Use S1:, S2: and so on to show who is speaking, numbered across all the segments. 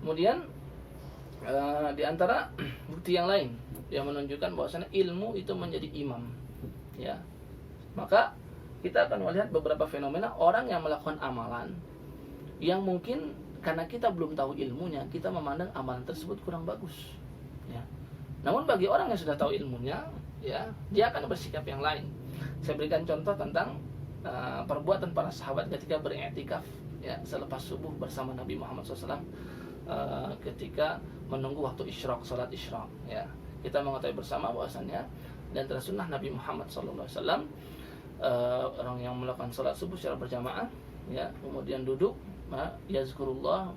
S1: Kemudian di antara bukti yang lain yang menunjukkan bahwasanya ilmu itu menjadi imam, ya. Maka kita akan melihat beberapa fenomena orang yang melakukan amalan yang mungkin karena kita belum tahu ilmunya, kita memandang amalan tersebut kurang bagus, ya. Namun bagi orang yang sudah tahu ilmunya, ya, dia akan bersikap yang lain. Saya berikan contoh tentang perbuatan para sahabat ketika beriktikaf, ya, selepas subuh bersama Nabi Muhammad SAW, ketika menunggu waktu isyraq, salat isyraq, ya. Kita mengetahui bersama bahwasannya dan tersunnah Nabi Muhammad SAW, orang yang melakukan salat subuh secara berjamaah, ya, kemudian duduk, yazkurullah,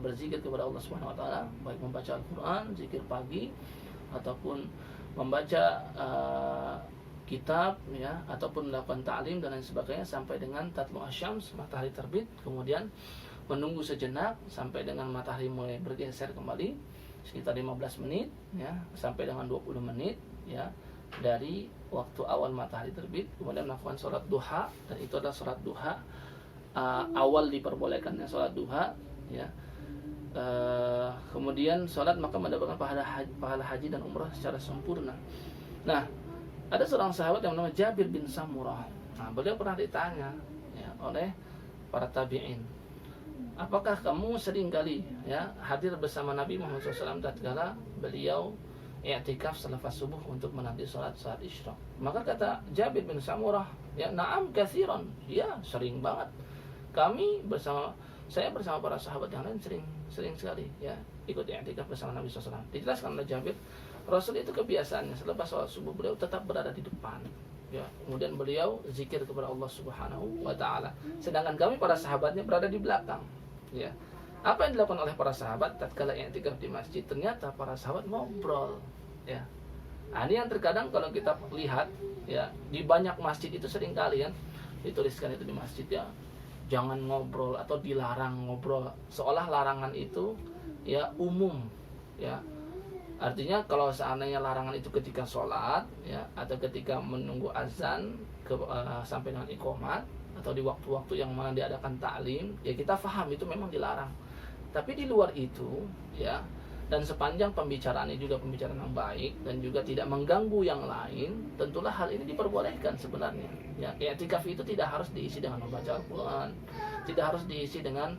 S1: berzikir kepada Allah Subhanahu wa taala, baik membaca Al-Qur'an, zikir pagi, ataupun membaca kitab, ya, ataupun melakukan ta'lim dan lain sebagainya sampai dengan tatlu asyams, matahari terbit, kemudian menunggu sejenak sampai dengan matahari mulai bergeser kembali sekitar 15 menit, ya, sampai dengan 20 menit, ya, dari waktu awal matahari terbit, kemudian melakukan sholat duha, dan itu adalah sholat duha awal diperbolehkannya sholat duha, ya. Kemudian sholat maka mendapatkan pahala haji dan umrah secara sempurna. Nah, ada seorang sahabat yang bernama Jabir bin Samurah. Nah, beliau pernah ditanya, ya, oleh para tabi'in, apakah kamu sering kali, ya, hadir bersama Nabi Muhammad SAW tatkala beliau i'tikaf selepas subuh untuk menanti salat isyraq? Maka kata Jabir bin Samurah, ya, na'am katsiran, ya, sering banget. Saya bersama para sahabat yang lain sering sekali, ya, ikut i'tikaf bersama Nabi SAW. Dijelaskan oleh Jabir, Rasul itu kebiasaannya selepas sholat subuh beliau tetap berada di depan, ya, kemudian beliau zikir kepada Allah Subhanahu wa taala, sedangkan kami para sahabatnya berada di belakang, ya. Apa yang dilakukan oleh para sahabat tatkala i'tikaf di masjid? Ternyata para sahabat ngobrol, ya. Nah, ini yang terkadang kalau kita lihat, ya, di banyak masjid itu sering kali kan dituliskan itu di masjid, ya, jangan ngobrol atau dilarang ngobrol, seolah larangan itu, ya, umum, ya. Artinya kalau seandainya larangan itu ketika sholat, ya, atau ketika menunggu azan sampai dengan iqomat, atau di waktu-waktu yang mana diadakan ta'lim, ya, kita faham itu memang dilarang. Tapi di luar itu, ya, dan sepanjang pembicaraannya juga pembicaraan yang baik dan juga tidak mengganggu yang lain, tentulah hal ini diperbolehkan sebenarnya, ya. I'tikaf itu tidak harus diisi dengan membaca Al-Quran, tidak harus diisi dengan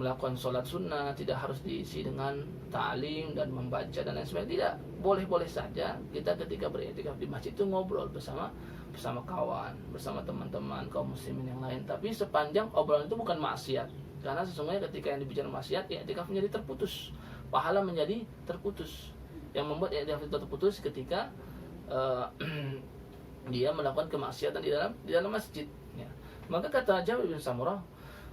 S1: melakukan sholat sunnah, tidak harus diisi dengan ta'lim dan membaca dan lain sebagainya. Tidak, boleh-boleh saja kita ketika beriktikaf di masjid itu ngobrol bersama kawan, bersama teman-teman kaum muslimin yang lain. Tapi sepanjang obrolan itu bukan maksiat, karena sesungguhnya ketika yang dibicarakan maksiat, i'tikaf menjadi terputus, pahala menjadi terputus. Yang membuat i'tikaf itu terputus ketika dia melakukan kemaksiatan di dalam masjid, ya. Maka kata Jabir bin Samurah,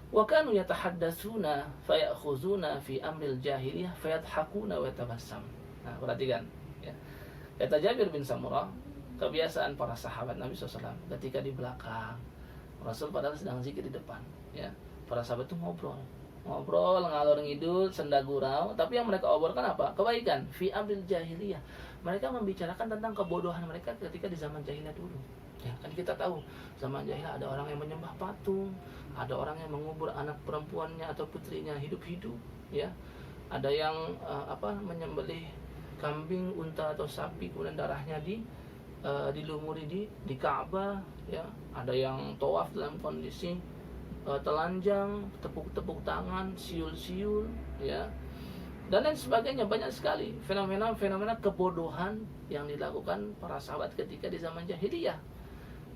S1: wa kanu yatahaddatsuna fayakhuzuna fi amril jahiliyah fayadhakuna wa yatabassam. Nah, perhatikan, ya. Kata Jabir bin Samurah, kebiasaan para sahabat Nabi SAW ketika di belakang Rasul padahal sedang zikir di depan, ya, para sahabat itu ngobrol ngalor ngidul, senda gurau, tapi yang mereka obrolkan apa? Kebaikan. Fi amril jahiliyah, mereka membicarakan tentang kebodohan mereka ketika di zaman jahiliyah dulu, ya. Kan kita tahu zaman jahiliyah ada orang yang menyembah patung, ada orang yang mengubur anak perempuannya atau putrinya hidup-hidup, ya. Ada yang menyembelih kambing, unta atau sapi, kemudian darahnya dilumuri di Ka'bah, ya. Ada yang tawaf dalam kondisi telanjang, tepuk-tepuk tangan, siul-siul, ya, dan lain sebagainya. Banyak sekali fenomena kebodohan yang dilakukan para sahabat ketika di zaman jahiliyah.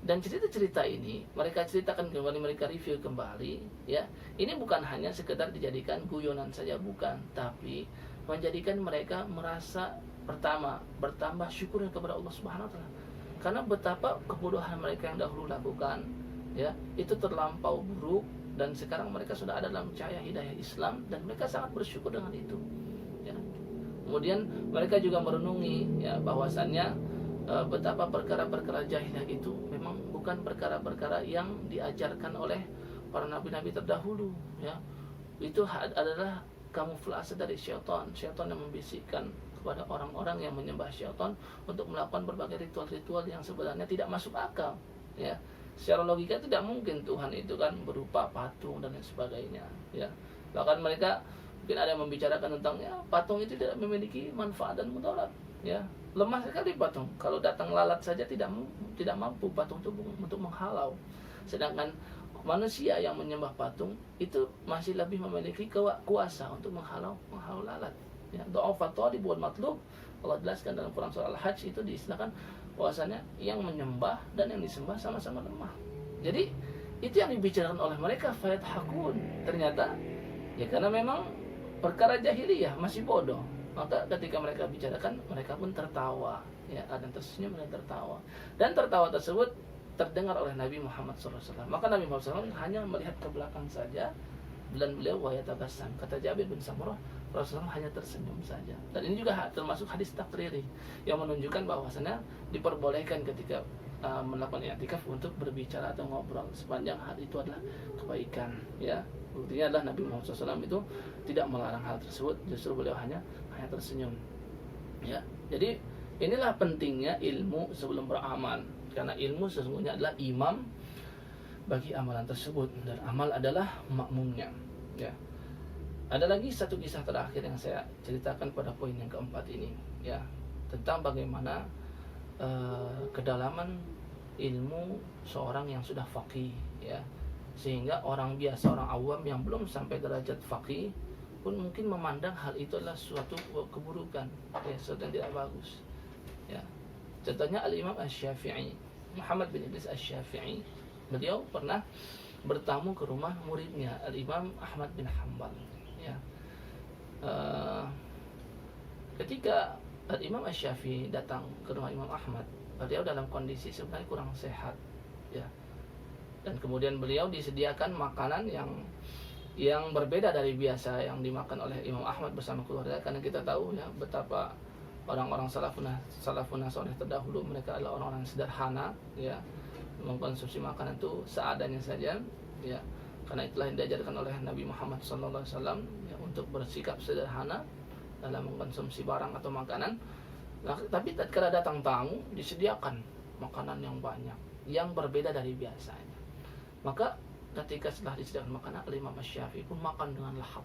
S1: Dan cerita-cerita ini mereka ceritakan kembali, mereka review kembali, ya. Ini bukan hanya sekedar dijadikan guyonan saja, bukan, tapi menjadikan mereka merasa pertama bertambah syukur kepada Allah Subhanahu wa taala. Karena betapa kebodohan mereka yang dahulu lakukan, ya, itu terlampau buruk, dan sekarang mereka sudah ada dalam cahaya hidayah Islam dan mereka sangat bersyukur dengan itu, ya. Kemudian mereka juga merenungi, ya, bahwasannya betapa perkara-perkara jahiliyah itu memang bukan perkara-perkara yang diajarkan oleh para nabi-nabi terdahulu, ya. Itu adalah kamuflase dari syaitan yang membisikkan kepada orang-orang yang menyembah syaitan untuk melakukan berbagai ritual-ritual yang sebenarnya tidak masuk akal, ya. Secara logika tidak mungkin Tuhan itu kan berupa patung dan lain sebagainya, ya. Bahkan mereka Mungkin ada yang membicarakan tentang ya patung itu tidak memiliki manfaat dan mudarat, ya. Lemah sekali patung. Kalau datang lalat saja tidak mampu patung itu untuk menghalau. Sedangkan manusia yang menyembah patung itu masih lebih memiliki kuasa untuk menghalau lalat. Ya, dha'afa talib wal matlub. Allah jelaskan dalam Quran surah Al-Hajj itu diistilahkan bahwasanya yang menyembah dan yang disembah sama-sama lemah. Jadi itu yang dibicarakan oleh mereka, fayadhakun. Ternyata ya karena memang perkara jahiliyah masih bodoh, maka ketika mereka bicarakan mereka pun tertawa, ya, dan tersenyum dan tertawa. Dan tertawa tersebut terdengar oleh Nabi Muhammad SAW. Maka Nabi Muhammad SAW hanya melihat ke belakang saja, dan beliau wayatabassam. Kata Jabir bin Samurah, Rasulullah hanya tersenyum saja. Dan ini juga termasuk hadis takriri yang menunjukkan bahwasanya diperbolehkan ketika melakukan i'tikaf untuk berbicara atau ngobrol sepanjang hal itu adalah kebaikan, ya. Buktinya adalah Nabi Muhammad SAW itu tidak melarang hal tersebut, justru beliau hanya tersenyum, ya. Jadi inilah pentingnya ilmu sebelum beramal, karena ilmu sesungguhnya adalah imam bagi amalan tersebut, dan amal adalah makmumnya, ya. Ada lagi satu kisah terakhir yang saya ceritakan pada poin yang keempat ini, ya, tentang bagaimana kedalaman ilmu seorang yang sudah faqih, ya, sehingga orang biasa, orang awam yang belum sampai derajat faqih pun mungkin memandang hal itu adalah suatu keburukan, ya, sesuatu yang tidak bagus, ya. Contohnya Al-Imam Asy-Syafi'i, Muhammad bin Idris Asy-Syafi'i, beliau pernah bertamu ke rumah muridnya Al-Imam Ahmad bin Hanbal, ya. Ketika Al-Imam Asy-Syafi'i datang ke rumah Imam Ahmad, beliau dalam kondisi sebenarnya kurang sehat, ya. Dan kemudian beliau disediakan makanan yang berbeda dari biasa yang dimakan oleh Imam Ahmad bersama keluarga, karena kita tahu ya betapa orang-orang salafun saleh terdahulu mereka adalah orang-orang sederhana, ya, mengkonsumsi makanan itu seadanya saja, ya. Karena itulah yang diajarkan oleh Nabi Muhammad SAW, ya, untuk bersikap sederhana dalam mengkonsumsi barang atau makanan. Nah, tapi tatkala datang tamu disediakan makanan yang banyak, yang berbeda dari biasanya. Maka ketika setelah disediakan makanan, Imam Asy-Syafi'i pun makan dengan lahap,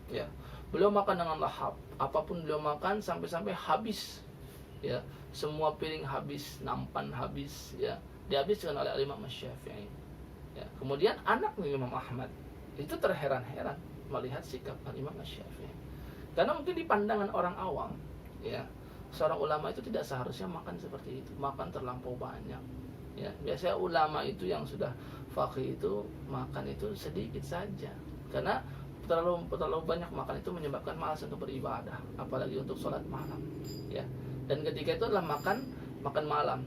S1: ya. Beliau makan dengan lahap, apapun beliau makan sampai habis, ya. Semua piring habis, nampan habis, ya, dihabiskan oleh Imam Asy-Syafi'i, ya. Kemudian anak Imam Ahmad itu terheran-heran melihat sikap Imam Asy-Syafi'i, karena mungkin di pandangan orang awam, ya, seorang ulama itu tidak seharusnya makan seperti itu, makan terlampau banyak, ya. Biasanya ulama itu yang sudah faqih itu makan itu sedikit saja, karena terlalu banyak makan itu menyebabkan malas untuk beribadah, apalagi untuk sholat malam, ya. Dan ketika itu adalah makan malam,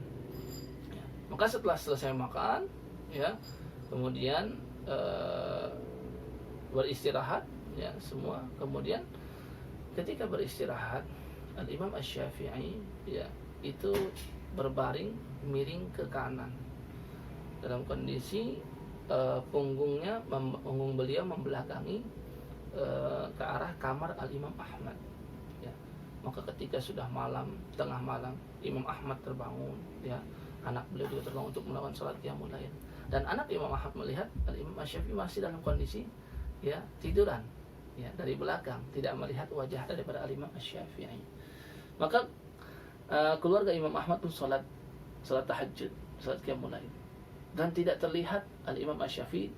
S1: ya. Maka setelah selesai makan, ya, kemudian beristirahat, ya, semua. Kemudian ketika beristirahat, Al-Imam Asy-Syafi'i, ya, itu berbaring miring ke kanan dalam kondisi punggung beliau membelakangi ke arah kamar Al-Imam Ahmad, ya. Maka ketika sudah malam, tengah malam, Imam Ahmad terbangun, ya, anak beliau juga terbangun untuk melakukan sholat qiyamul lail, dan anak Imam Ahmad melihat Al-Imam Asy-Syafi'i masih dalam kondisi, ya, tiduran, ya, dari belakang, tidak melihat wajah daripada Al-Imam Asy-Syafi'i. Maka keluarga Imam Ahmad pun sholat tahajud, sholat qiyamul lail, dan tidak terlihat Al-Imam Asy-Syafi'i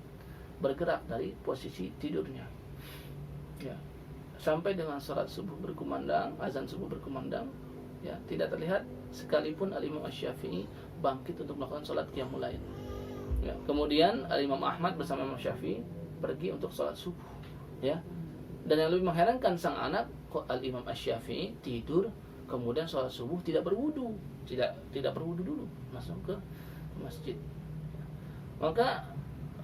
S1: bergerak dari posisi tidurnya, ya, sampai dengan sholat subuh berkumandang, azan subuh berkumandang, ya, tidak terlihat sekalipun Al-Imam Asy-Syafi'i bangkit untuk melakukan sholat qiyamul lail, ya. Kemudian Al-Imam Ahmad bersama Imam Syafi'i pergi untuk sholat subuh, ya. Dan yang lebih mengherankan, sang anak, kok Al-Imam Asy-Syafi'i tidur, kemudian sholat subuh tidak berwudu, tidak berwudu dulu, masuk ke masjid. Maka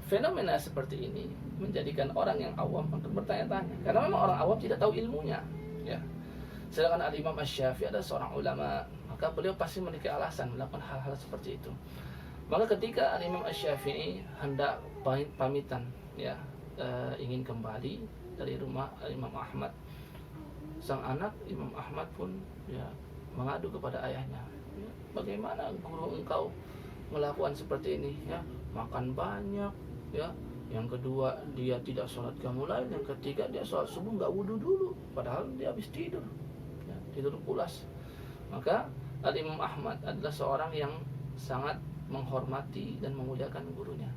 S1: fenomena seperti ini menjadikan orang yang awam untuk bertanya-tanya, karena memang orang awam tidak tahu ilmunya, ya. Sedangkan Al-Imam Asy-Syafi'i adalah seorang ulama, maka beliau pasti memiliki alasan melakukan hal-hal seperti itu. Maka ketika Al-Imam Asy-Syafi'i hendak pamitan, ya, ingin kembali dari rumah Imam Ahmad, sang anak Imam Ahmad pun, ya, mengadu kepada ayahnya, ya, bagaimana guru engkau melakukan seperti ini, ya, makan banyak, ya, yang kedua dia tidak sholat qiyamul lail, yang ketiga dia sholat subuh nggak wudu dulu, padahal dia habis tidur, ya, tidur pulas. Maka Al-Imam Ahmad adalah seorang yang sangat menghormati dan memuliakan gurunya.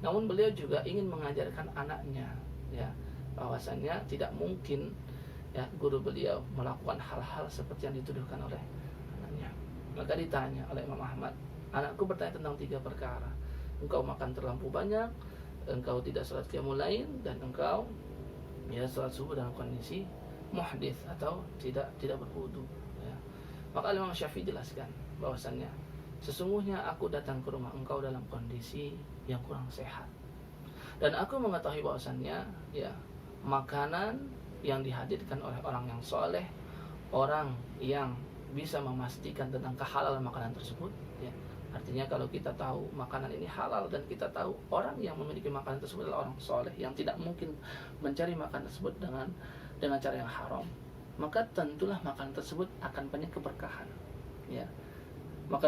S1: Namun beliau juga ingin mengajarkan anaknya, ya, bahwasannya tidak mungkin ya guru beliau melakukan hal-hal seperti yang dituduhkan oleh anaknya. Maka ditanya oleh Imam Ahmad, anakku bertanya tentang 3 perkara. Engkau makan terlampau banyak, engkau tidak sholat qiyamul lail, dan engkau ya sholat subuh dalam kondisi muhdits atau tidak berwudu, ya. Maka Imam Syafi'i jelaskan bahwasannya sesungguhnya aku datang ke rumah engkau dalam kondisi yang kurang sehat, dan aku mengetahui bahwasannya ya makanan yang dihadirkan oleh orang yang soleh, orang yang bisa memastikan tentang kehalalan makanan tersebut, ya. Artinya kalau kita tahu makanan ini halal dan kita tahu orang yang memiliki makanan tersebut adalah orang soleh yang tidak mungkin mencari makanan tersebut dengan cara yang haram, maka tentulah makanan tersebut akan banyak keberkahan, ya. Maka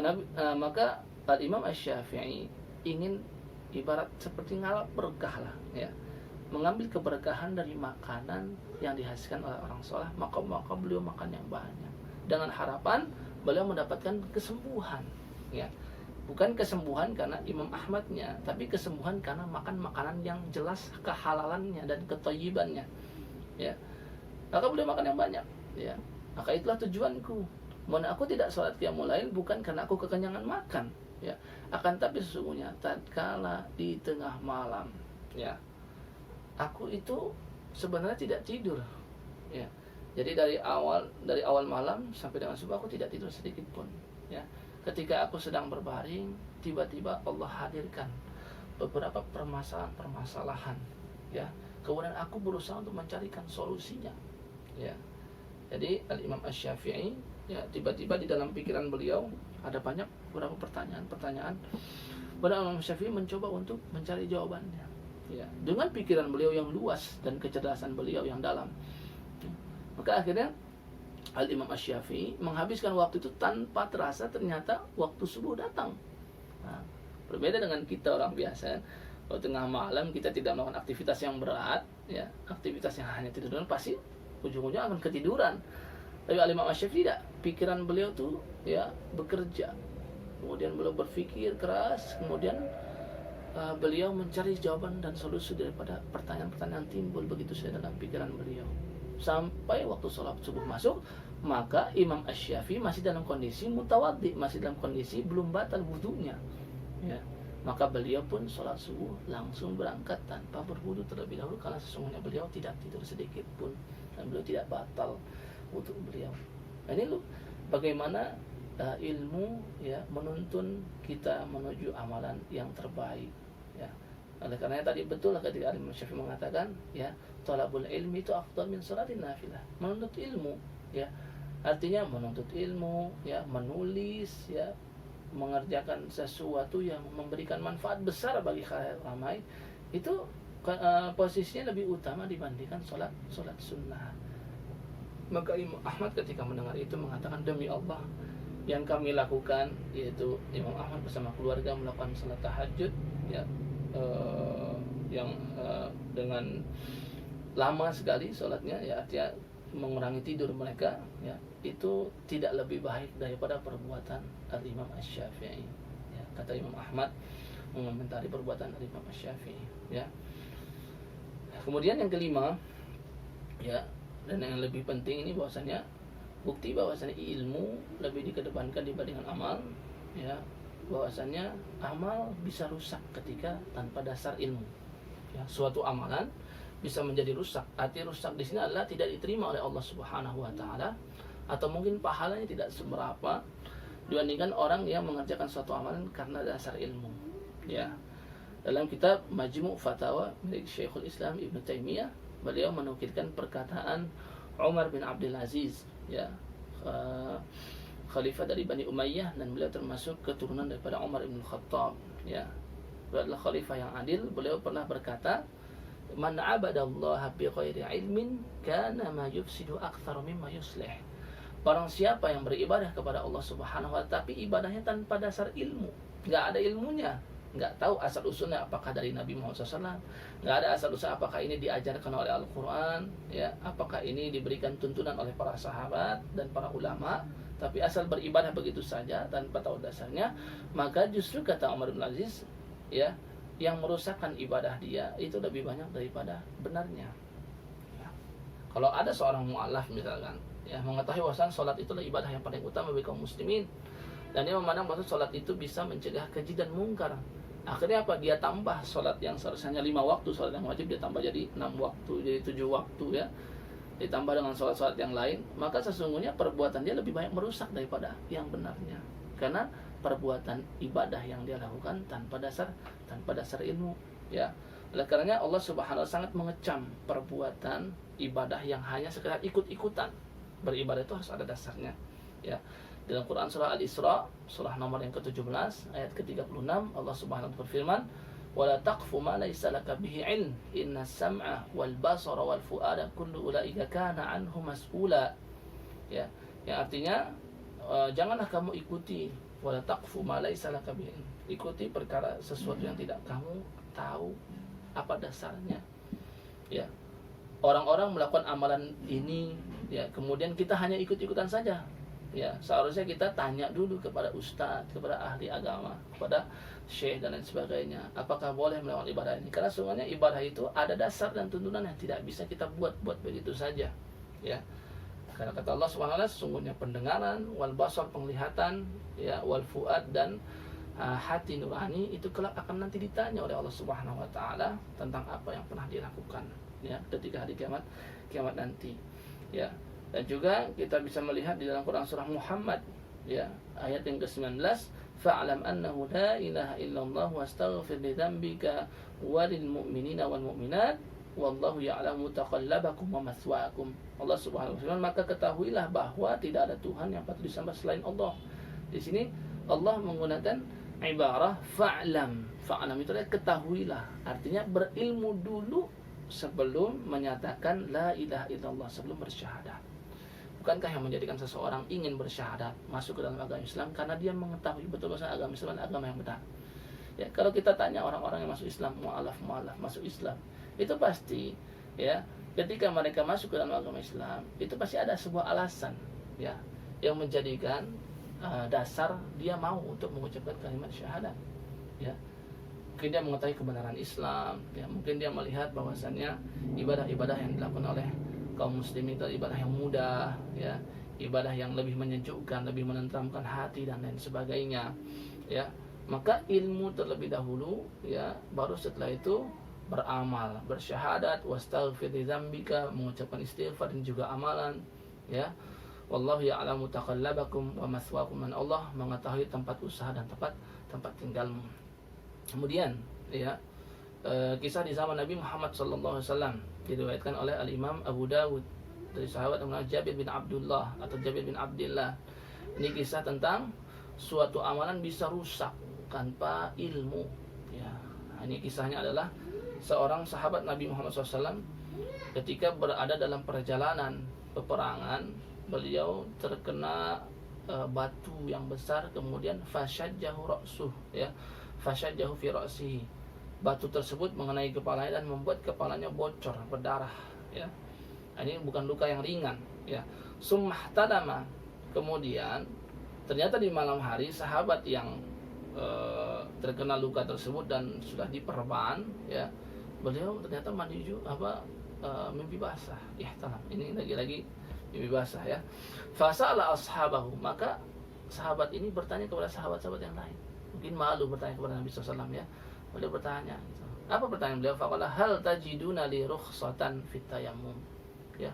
S1: Al-Imam Asy-Syafi'i ingin ibarat seperti ngalap berkah lah, ya, mengambil keberkahan dari makanan yang dihasilkan oleh orang soleh, maka beliau makan yang banyak dengan harapan beliau mendapatkan kesembuhan, ya. Bukan kesembuhan karena Imam Ahmadnya, tapi kesembuhan karena makan makanan yang jelas kehalalannya dan kethayyibannya, ya. Maka beliau makan yang banyak, ya. Maka itulah tujuanku. Aku tidak sholat qiyamul lail bukan karena aku kekenyangan makan, ya. Akan tapi sesungguhnya tatkala di tengah malam, ya, aku itu sebenarnya tidak tidur, ya. Jadi dari awal malam sampai dengan subuh aku tidak tidur sedikit pun, ya. Ketika aku sedang berbaring, tiba-tiba Allah hadirkan beberapa permasalahan, ya. Kemudian aku berusaha untuk mencarikan solusinya, ya. Jadi Al-Imam Asy-Syafi'i, ya, tiba-tiba di dalam pikiran beliau ada banyak beberapa pertanyaan. Pada Imam Syafi'i mencoba untuk mencari jawabannya, ya, dengan pikiran beliau yang luas dan kecerdasan beliau yang dalam. Maka akhirnya Al-Imam Asy-Syafi'i menghabiskan waktu itu tanpa terasa ternyata waktu subuh datang. Nah, berbeda dengan kita orang biasa, kalau tengah malam kita tidak melakukan aktivitas yang berat, ya, aktivitas yang hanya tidur, pasti ujung-ujungnya akan ketiduran. Tapi Al-Imam Asy-Syafi'i tidak, pikiran beliau tuh ya bekerja, kemudian beliau berpikir keras, kemudian beliau mencari jawaban dan solusi daripada pertanyaan-pertanyaan yang timbul begitu saja dalam pikiran beliau. Sampai waktu sholat subuh masuk, maka Imam Asy-Syafi'i masih dalam kondisi mutawaddi, masih dalam kondisi belum batal wudunya, ya. Maka beliau pun sholat subuh langsung berangkat tanpa berwudu terlebih dahulu, karena sesungguhnya beliau tidak tidur sedikit pun dan beliau tidak batal wudu beliau. Nah, ini loh bagaimana ilmu, ya, menuntun kita menuju amalan yang terbaik, ya. Oleh karena tadi betul lah ketika Imam Syafi'i mengatakan, ya, thalabul ilmi itu afdal min sholatin nafilah. Menuntut ilmu, ya, artinya menuntut ilmu, ya, menulis, ya, mengerjakan sesuatu yang memberikan manfaat besar bagi khalayak ramai, itu posisinya lebih utama dibandingkan sholat sunnah. Maka Imam Ahmad ketika mendengar itu mengatakan, demi Allah, yang kami lakukan, yaitu Imam Ahmad bersama keluarga melakukan salat tahajud, ya, yang dengan lama sekali sholatnya, ya, artinya mengurangi tidur mereka, ya, itu tidak lebih baik daripada perbuatan Al-Imam Asy-Syafi'i, ya. Kata Imam Ahmad mengomentari perbuatan Al-Imam Asy-Syafi'i, ya. Kemudian yang kelima, ya, dan yang lebih penting ini bahwasanya bukti bahwasanya ilmu lebih dikedepankan dibandingkan amal, ya, bahwasanya amal bisa rusak ketika tanpa dasar ilmu, ya. Suatu amalan bisa menjadi rusak. Arti rusak di sini adalah tidak diterima oleh Allah Subhanahu wa taala, atau mungkin pahalanya tidak seberapa dibandingkan orang yang mengerjakan suatu amalan karena dasar ilmu, ya. Dalam kitab Majmu' Fatawa milik Syekhul Islam Ibnu Taimiyah, beliau menukilkan perkataan Umar bin Abdul Aziz, ya, khalifah dari Bani Umayyah, dan beliau termasuk keturunan daripada Umar bin Khattab, ya. Beliau adalah khalifah yang adil. Beliau pernah berkata, man abadallaha bi ghairi ilmin kana ma yufsidu aktsaru mimma yuslih. Barang siapa yang beribadah kepada Allah Subhanahu wa taala tapi ibadahnya tanpa dasar ilmu, enggak ada ilmunya, nggak tahu asal usulnya apakah dari Nabi Muhammad SAW, nggak ada asal usul apakah ini diajarkan oleh Al-Quran, ya, apakah ini diberikan tuntunan oleh para sahabat dan para ulama, tapi asal beribadah begitu saja tanpa tahu dasarnya, maka justru kata Umar bin Aziz, ya, yang merusakkan ibadah dia itu lebih banyak daripada benarnya. Ya. Kalau ada seorang mu'alaf misalkan, ya, mengetahui bahwa sholat itulah ibadah yang paling utama bagi kaum muslimin, dan dia memandang bahwa sholat itu bisa mencegah keji dan mungkar. Akhirnya apa? Dia tambah sholat yang seharusnya 5 waktu, sholat yang wajib dia tambah jadi 6 waktu, jadi 7 waktu, ya. Ditambah dengan sholat-sholat yang lain, maka sesungguhnya perbuatan dia lebih banyak merusak daripada yang benarnya. Karena perbuatan ibadah yang dia lakukan tanpa dasar ilmu, ya. Oleh karenanya Allah Subhanahu wa taala sangat mengecam perbuatan ibadah yang hanya sekedar ikut-ikutan. Beribadah itu harus ada dasarnya, ya. Dalam Quran surah Al-Isra, surah nomor yang ke-17 ayat ke-36, Allah Subhanahu wa taala berfirman, "Wala taqfu ma laysa laka bihi 'ilm, innas sam'a wal basara wal fu'ada kullu ulaika kana 'anhu mas'ula." Ya, yang artinya janganlah kamu ikuti wala taqfu ma laysa laka bihi 'ilm. Ikuti perkara sesuatu yang tidak kamu tahu apa dasarnya. Ya. Orang-orang melakukan amalan ini, ya, kemudian kita hanya ikut-ikutan saja. Ya, seharusnya kita tanya dulu kepada ustadz, kepada ahli agama, kepada syekh dan lain sebagainya, apakah boleh melakukan ibadah ini? Karena semuanya ibadah itu ada dasar dan tuntunan yang tidak bisa kita buat begitu saja, ya. Karena kata Allah SWT, sesungguhnya pendengaran, wal basar penglihatan, ya, wal fuad dan hati nurani itu kelak akan nanti ditanya oleh Allah Subhanahu wa taala tentang apa yang pernah dilakukan, ya, ketika hari kiamat nanti, ya. Dan juga kita bisa melihat di dalam Quran surah Muhammad, ya, ayat yang ke-19, fa'lam annahu la ilaha illallah wastaghfir li dzambika walil mu'minina wal mu'minat wallahu ya'lamu taqallabakum wa maswaakum. Allah Subhanahu wa taala, maka ketahuilah bahwa tidak ada Tuhan yang patut disembah selain Allah. Di sini Allah menggunakan ibarah fa'lam. Fa'lam itu adalah ketahuilah, artinya berilmu dulu sebelum menyatakan la ilaha illallah, sebelum bersyahadat. Bukankah yang menjadikan seseorang ingin bersyahadat masuk ke dalam agama Islam karena dia mengetahui betul bahwa agama Islam adalah agama yang benar? Ya, kalau kita tanya orang-orang yang masuk Islam, mu'alaf masuk Islam, itu pasti, ya, ketika mereka masuk ke dalam agama Islam, itu pasti ada sebuah alasan, ya, yang menjadikan dasar dia mau untuk mengucapkan kalimat syahadat, ya. Mungkin dia mengetahui kebenaran Islam, ya, mungkin dia melihat bahwasannya ibadah-ibadah yang dilakukan oleh kaum muslimin itu ibadah yang mudah, ya, ibadah yang lebih menyejukkan, lebih menenteramkan hati dan lain sebagainya, ya. Maka ilmu terlebih dahulu, ya, baru setelah itu beramal, bersyahadat, wastaghfir li dzambika, mengucapkan istighfar dan juga amalan, ya. Wallahu ya'lamu taqallabakum wa maswaakum, dan Allah mengetahui tempat usaha dan tempat tinggalmu. Kemudian, ya, kisah di zaman Nabi Muhammad SAW diriwayatkan oleh Al-Imam Abu Dawud dari sahabat namanya Jabir bin Abdullah atau Jabir bin Abdillah. Ini kisah tentang suatu amalan bisa rusak tanpa ilmu, ya. Ini kisahnya adalah seorang sahabat Nabi Muhammad SAW ketika berada dalam perjalanan peperangan, beliau terkena batu yang besar, kemudian fasyajjahu ra'suh, ya, fasyajjahu fi ra'sihi. Batu tersebut mengenai kepalanya dan membuat kepalanya bocor, berdarah, ya. Ini bukan luka yang ringan, ya. Summahtadama, kemudian ternyata di malam hari sahabat yang terkena luka tersebut dan sudah diperban, ya, beliau ternyata mimpi basah, ihtalam. Ini lagi-lagi mimpi basah, ya. Fasala ashabahu, maka sahabat ini bertanya kepada sahabat-sahabat yang lain. Mungkin malu bertanya kepada Nabi SAW, ya. Beliau bertanya, gitu. Apa pertanyaan beliau? Faqala hal tajiduna li rukhsatan fit tayammum, ya.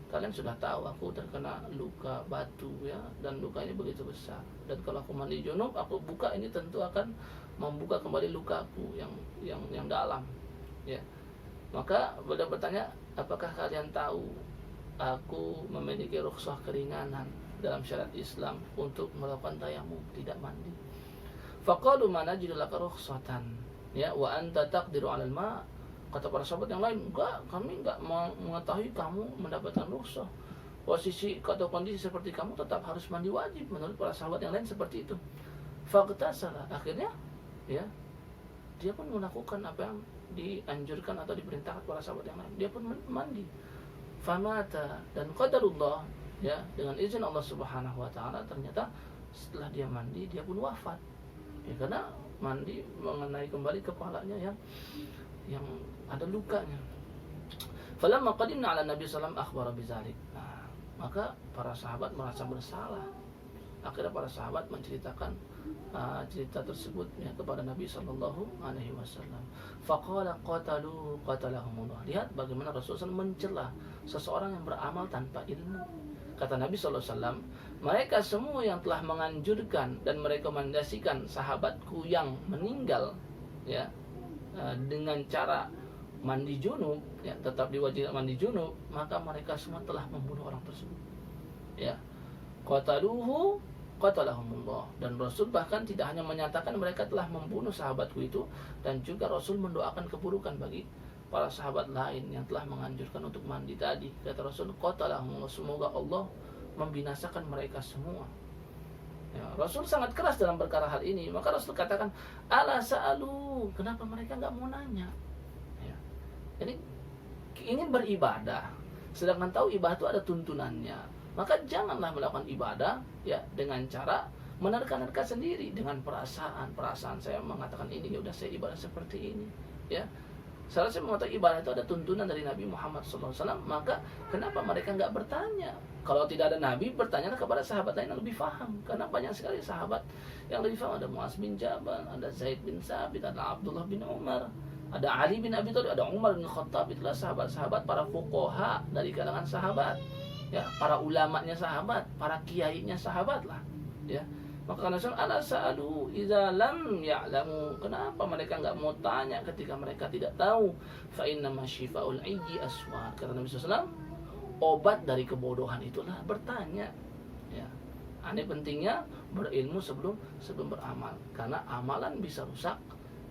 S1: Kalian sudah tahu aku terkena luka batu, ya, dan lukanya begitu besar. Dan kalau aku mandi junub, aku buka ini tentu akan membuka kembali lukaku yang dalam, ya. Maka beliau bertanya, apakah kalian tahu aku memiliki rukhsah keringanan dalam syariat Islam untuk melakukan tayamum, tidak mandi? Faqalu ma najidu laka rukhsatan, ya, wa anta taqdiru 'alal ma'. Kata para sahabat yang lain, enggak, kami enggak mengetahui kamu mendapatkan rukhsah. Posisi atau kondisi seperti kamu tetap harus mandi wajib menurut para sahabat yang lain seperti itu. Faqtasala, akhirnya, ya, dia pun melakukan apa yang dianjurkan atau diperintahkan para sahabat yang lain. Dia pun mandi. Famata, dan qadarullah, ya, dengan izin Allah Subhanahu wa taala, ternyata setelah dia mandi dia pun wafat. Ya, karena mandi mengenai kembali kepalanya yang ada lukanya. Falamma qadimna ala Nabi sallallahu alaihi wasallam akhbara bidzalik. Nah, maka para sahabat merasa bersalah. Akhirnya para sahabat menceritakan cerita tersebut, ya, kepada Nabi sallallahu alaihi wasallam. Faqala qatalahumullah. Lihat bagaimana Rasulullah mencela seseorang yang beramal tanpa ilmu. Kata Nabi sallallahu alaihi wasallam, mereka semua yang telah menganjurkan dan merekomendasikan sahabatku yang meninggal, ya, dengan cara mandi junub, ya, tetap diwajibkan mandi junub, maka mereka semua telah membunuh orang tersebut. Ya, qatalahumullah. Dan Rasul bahkan tidak hanya menyatakan mereka telah membunuh sahabatku itu, dan juga Rasul mendoakan keburukan bagi para sahabat lain yang telah menganjurkan untuk mandi tadi. Kata Rasul, qatalahumullah, semoga Allah membinasakan mereka semua. Ya, Rasul sangat keras dalam perkara hal ini. Maka Rasul katakan, ala sa'alu, kenapa mereka nggak mau nanya? Ya. Jadi ingin beribadah, sedangkan tahu ibadah itu ada tuntunannya, maka janganlah melakukan ibadah, ya, dengan cara menerka-nerka sendiri dengan perasaan saya mengatakan ini, ya udah saya ibadah seperti ini, ya. Seharusnya mengatakan ibadah itu ada tuntunan dari Nabi Muhammad SAW. Maka kenapa mereka nggak bertanya? Kalau tidak ada Nabi, bertanyalah kepada sahabat lain yang lebih paham. Karena banyak sekali sahabat yang lebih paham. Ada Muaz bin Jabal, ada Zaid bin Sabit, ada Abdullah bin Umar, ada Ali bin Abi Thalib, ada Umar bin Khattab. Itulah sahabat-sahabat, para fuqaha dari kalangan sahabat, ya, para ulamanya sahabat, para kiainya sahabat lah, ya. Maka Rasul ala sa'alu idza lam ya'lamu, kenapa mereka enggak mau tanya ketika mereka tidak tahu? Fa inna masyifa'ul ayyi aswat. Kata Nabi SAW, obat dari kebodohan itulah bertanya, ya. Ini pentingnya berilmu sebelum beramal, karena amalan bisa rusak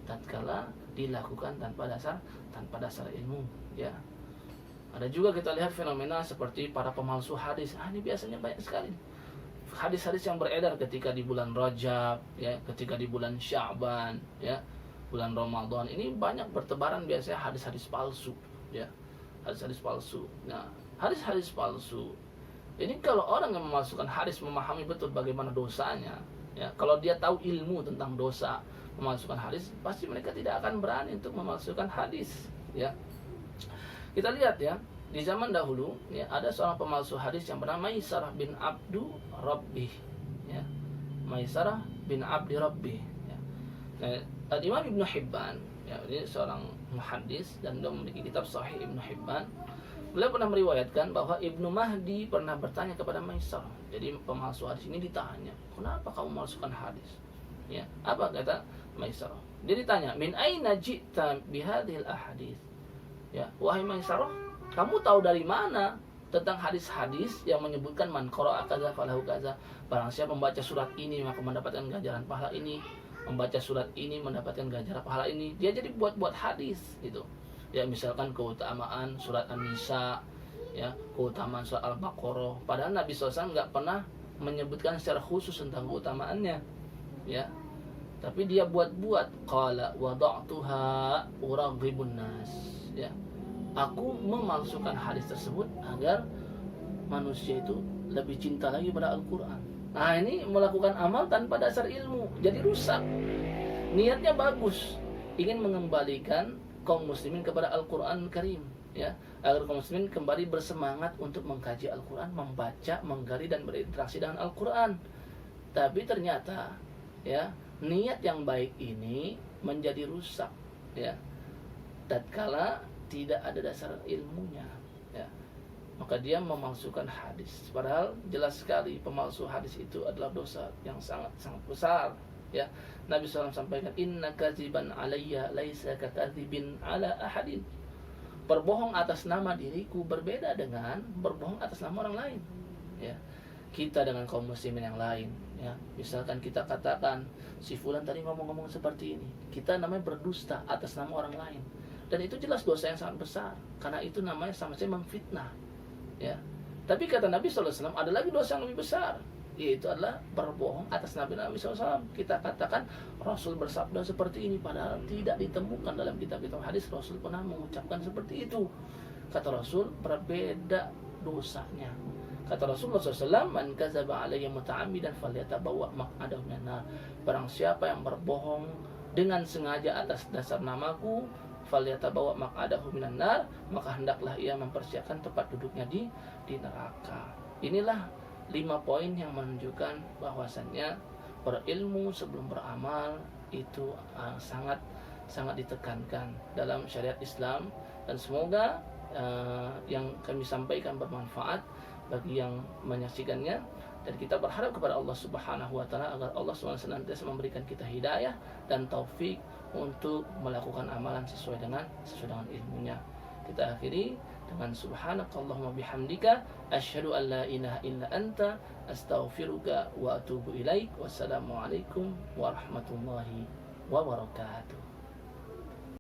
S1: tatkala dilakukan tanpa dasar ilmu, ya. Ada juga kita lihat fenomena seperti para pemalsu hadis. Ini biasanya banyak sekali hadis-hadis yang beredar ketika di bulan Rajab, ya, ketika di bulan Sya'ban, ya, bulan Ramadan. Ini banyak bertebaran biasanya hadis-hadis palsu, ya, hadis-hadis palsu. Nah, hadis-hadis palsu ini kalau orang yang memasukkan hadis memahami betul bagaimana dosanya, ya, kalau dia tahu ilmu tentang dosa memasukkan hadis, pasti mereka tidak akan berani untuk memasukkan hadis, ya. Kita lihat, ya, di zaman dahulu, ya, ada seorang pemalsu hadis yang bernama Maisarah bin Abdu Rabbih, ya, Maisarah bin Abdi Rabbih, ya. Nah, Imam Ibnu Hibban, ya, ini seorang muhaddis dan dia memiliki kitab Sahih Ibnu Hibban. Beliau pernah meriwayatkan bahwa Ibnu Mahdi pernah bertanya kepada Maisarah. Jadi pemalsu hadis ini ditanya, kenapa kamu memalsukan hadis? Ya, apa kata Maisarah? Dia ditanya, min aina ji'ta bihadhil ahadits? Ya, wahai Maisarah, kamu tahu dari mana tentang hadis-hadis yang menyebutkan man qara'a kaza falahu kaza, barang siapa membaca surat ini maka mendapatkan ganjaran pahala ini, membaca surat ini mendapatkan ganjaran pahala ini. Dia jadi buat hadis gitu. Ya, misalkan keutamaan surat An-Nisa, ya, keutamaan surat Al-Baqarah. Padahal Nabi SAW nggak pernah menyebutkan secara khusus tentang keutamaannya, ya. Tapi dia buat-buat, qala wada'tuha uraghibun nas, ya. Aku memalsukan hadis tersebut agar manusia itu lebih cinta lagi pada Al-Quran. Nah, ini melakukan amal tanpa dasar ilmu, jadi rusak. Niatnya bagus, ingin mengembalikan kaum muslimin kepada Al-Quran Karim, ya, agar kaum muslimin kembali bersemangat untuk mengkaji Al-Quran, membaca, menggali dan berinteraksi dengan Al-Quran. Tapi ternyata, ya, niat yang baik ini menjadi rusak, ya, tatkala tidak ada dasar ilmunya, ya. Maka dia memalsukan hadis. Padahal jelas sekali pemalsu hadis itu adalah dosa yang sangat besar, ya. Nabi SAW sampaikan, inna kadziban alayya laisa kakadzibin ala ahadin. Berbohong atas nama diriku berbeda dengan berbohong atas nama orang lain, ya. Kita dengan kaum muslimin yang lain, ya, misalkan kita katakan si fulan tadi ngomong-ngomong seperti ini, kita namanya berdusta atas nama orang lain. Dan itu jelas dosa yang sangat besar, karena itu namanya sama saja memfitnah, ya. Tapi kata Nabi SAW, ada lagi dosa yang lebih besar, yaitu adalah berbohong atas Nabi SAW. Kita katakan Rasul bersabda seperti ini, padahal tidak ditemukan dalam kitab-kitab hadis Rasul pernah mengucapkan seperti itu. Kata Rasul, berbeda dosanya. Kata Rasulullah SAW, man kadzaba alayya muta'ammidan falyatabawwa maq'adahu minan nar. Barang siapa yang berbohong dengan sengaja atas dasar namaku, falyatabawwa maq'adahu minan nar, maka hendaklah ia mempersiapkan tempat duduknya di neraka. Inilah 5 poin yang menunjukkan bahwasannya berilmu sebelum beramal itu sangat ditekankan dalam syariat Islam, dan semoga yang kami sampaikan bermanfaat bagi yang menyaksikannya, dan kita berharap kepada Allah Subhanahu wa taala agar Allah SWT senantiasa memberikan kita hidayah dan taufik untuk melakukan amalan sesuai dengan ilmunya. Kita akhiri dengan subhanakallahumma bihamdika asyhadu an la ilaha illa anta astaghfiruka wa atubu ilaik. Wassalamualaikum warahmatullahi wabarakatuh.